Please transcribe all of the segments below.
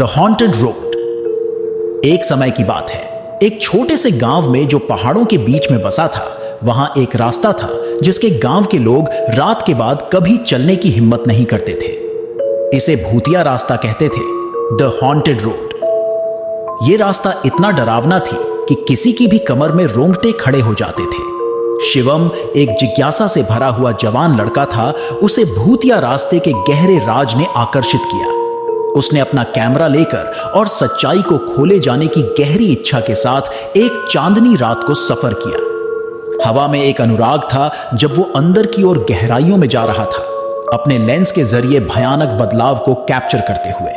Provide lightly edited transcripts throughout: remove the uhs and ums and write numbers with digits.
The haunted road. एक समय की बात है, एक छोटे से गांव में जो पहाड़ों के बीच में बसा था, वहां एक रास्ता था जिसके गांव के लोग रात के बाद कभी चलने की हिम्मत नहीं करते थे। इसे भूतिया रास्ता कहते थे, द हॉन्टेड रोड। यह रास्ता इतना डरावना थी कि किसी की भी कमर में रोंगटे खड़े हो जाते थे। शिवम एक जिज्ञासा से भरा हुआ जवान लड़का था। उसे भूतिया रास्ते के गहरे राज ने आकर्षित किया। उसने अपना कैमरा लेकर और सच्चाई को खोले जाने की गहरी इच्छा के साथ एक चांदनी रात को सफर किया। हवा में एक अनुराग था जब वो अंदर की ओर गहराइयों में जा रहा था, अपने लेंस के जरिए भयानक बदलाव को कैप्चर करते हुए।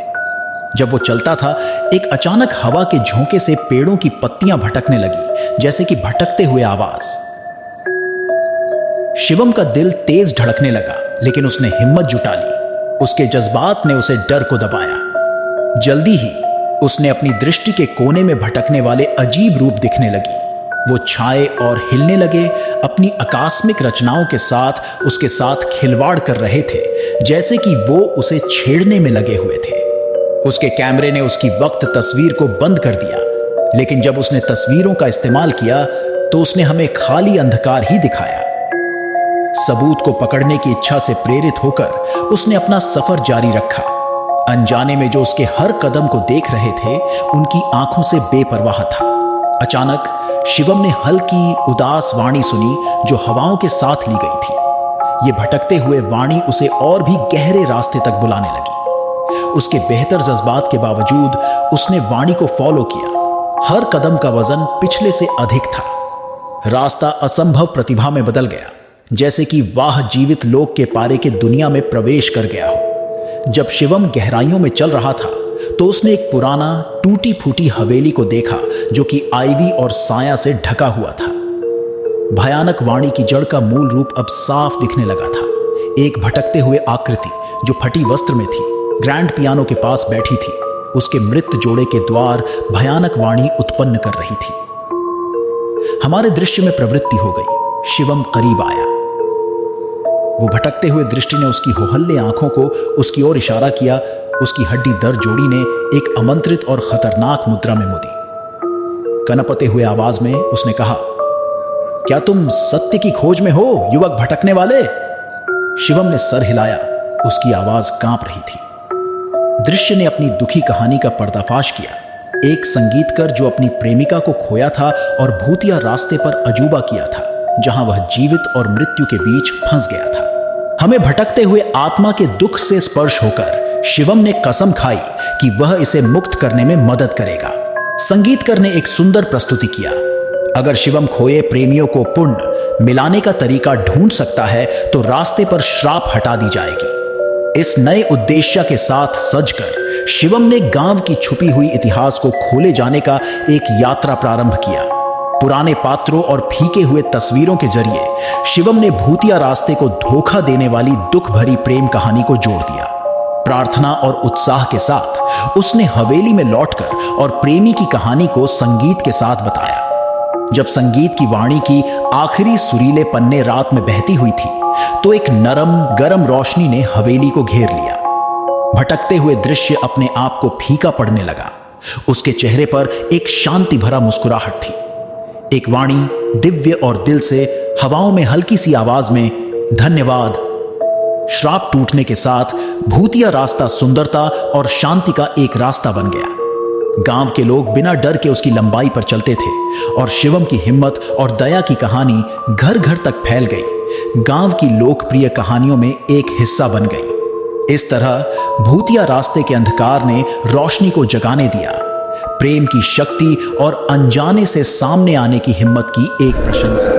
जब वो चलता था, एक अचानक हवा के झोंके से पेड़ों की पत्तियां भटकने लगी, जैसे कि भटकते हुए आवाज। शिवम का दिल तेज धड़कने लगा, लेकिन उसने हिम्मत जुटा ली। उसके जज्बात ने उसे डर को दबाया। जल्दी ही उसने अपनी दृष्टि के कोने में भटकने वाले अजीब रूप दिखने लगी। वो छाए और हिलने लगे, अपनी आकस्मिक रचनाओं के साथ उसके साथ खिलवाड़ कर रहे थे, जैसे कि वो उसे छेड़ने में लगे हुए थे। उसके कैमरे ने उसकी वक्त तस्वीर को बंद कर दिया, लेकिन जब उसने तस्वीरों का इस्तेमाल किया तो उसने हमें खाली अंधकार ही दिखाया। सबूत को पकड़ने की इच्छा से प्रेरित होकर उसने अपना सफर जारी रखा। अनजाने में जो उसके हर कदम को देख रहे थे, उनकी आंखों से बेपरवाह था। अचानक शिवम ने हल्की उदास वाणी सुनी जो हवाओं के साथ ली गई थी। ये भटकते हुए वाणी उसे और भी गहरे रास्ते तक बुलाने लगी। उसके बेहतर जज्बात के बावजूद उसने वाणी को फॉलो किया। हर कदम का वजन पिछले से अधिक था। रास्ता असंभव प्रतिभा में बदल गया, जैसे कि वाह जीवित लोक के पारे के दुनिया में प्रवेश कर गया हो। जब शिवम गहराइयों में चल रहा था तो उसने एक पुराना टूटी फूटी हवेली को देखा जो कि आईवी और साया से ढका हुआ था। भयानक वाणी की जड़ का मूल रूप अब साफ दिखने लगा था। एक भटकते हुए आकृति जो फटी वस्त्र में थी, ग्रैंड पियानो के पास बैठी थी। उसके मृत जोड़े के द्वार भयानक वाणी उत्पन्न कर रही थी। हमारे दृश्य में प्रवृत्ति हो गई। शिवम करीब आया। वो भटकते हुए दृष्टि ने उसकी होहल्ले आंखों को उसकी ओर इशारा किया। उसकी हड्डीदर जोड़ी ने एक आमंत्रित और खतरनाक मुद्रा में मुदी। कनपते हुए आवाज में उसने कहा, क्या तुम सत्य की खोज में हो, युवक भटकने वाले? शिवम ने सर हिलाया। उसकी आवाज कांप रही थी। दृश्य ने अपनी दुखी कहानी का पर्दाफाश किया। एक संगीतकार जो अपनी प्रेमिका को खोया था और भूतिया रास्ते पर अजूबा किया था, जहां वह जीवित और मृत्यु के बीच फंस गया था। हमें भटकते हुए आत्मा के दुख से स्पर्श होकर शिवम ने कसम खाई कि वह इसे मुक्त करने में मदद करेगा। संगीतकार ने एक सुंदर प्रस्तुति किया। अगर शिवम खोए प्रेमियों को पुण्य मिलाने का तरीका ढूंढ सकता है तो रास्ते पर श्राप हटा दी जाएगी। इस नए उद्देश्य के साथ सजकर शिवम ने गांव की छुपी हुई इतिहास को खोले जाने का एक यात्रा प्रारंभ किया। पुराने पात्रों और फीके हुए तस्वीरों के जरिए शिवम ने भूतिया रास्ते को धोखा देने वाली दुख भरी प्रेम कहानी को जोड़ दिया। प्रार्थना और उत्साह के साथ उसने हवेली में लौटकर और प्रेमी की कहानी को संगीत के साथ बताया। जब संगीत की वाणी की आखिरी सुरीले पन्ने रात में बहती हुई थी तो एक नरम गरम रोशनी ने हवेली को घेर लिया। भटकते हुए दृश्य अपने आप को फीका पड़ने लगा। उसके चेहरे पर एक शांति भरा मुस्कुराहट थी। एक वाणी दिव्य और दिल से हवाओं में हल्की सी आवाज में, धन्यवाद। श्राप टूटने के साथ भूतिया रास्ता सुंदरता और शांति का एक रास्ता बन गया। गांव के लोग बिना डर के उसकी लंबाई पर चलते थे और शिवम की हिम्मत और दया की कहानी घर घर तक फैल गई। गांव की लोकप्रिय कहानियों में एक हिस्सा बन गई। इस तरह भूतिया रास्ते के अंधकार ने रोशनी को जगाने दिया। प्रेम की शक्ति और अनजाने से सामने आने की हिम्मत की एक प्रशंसा।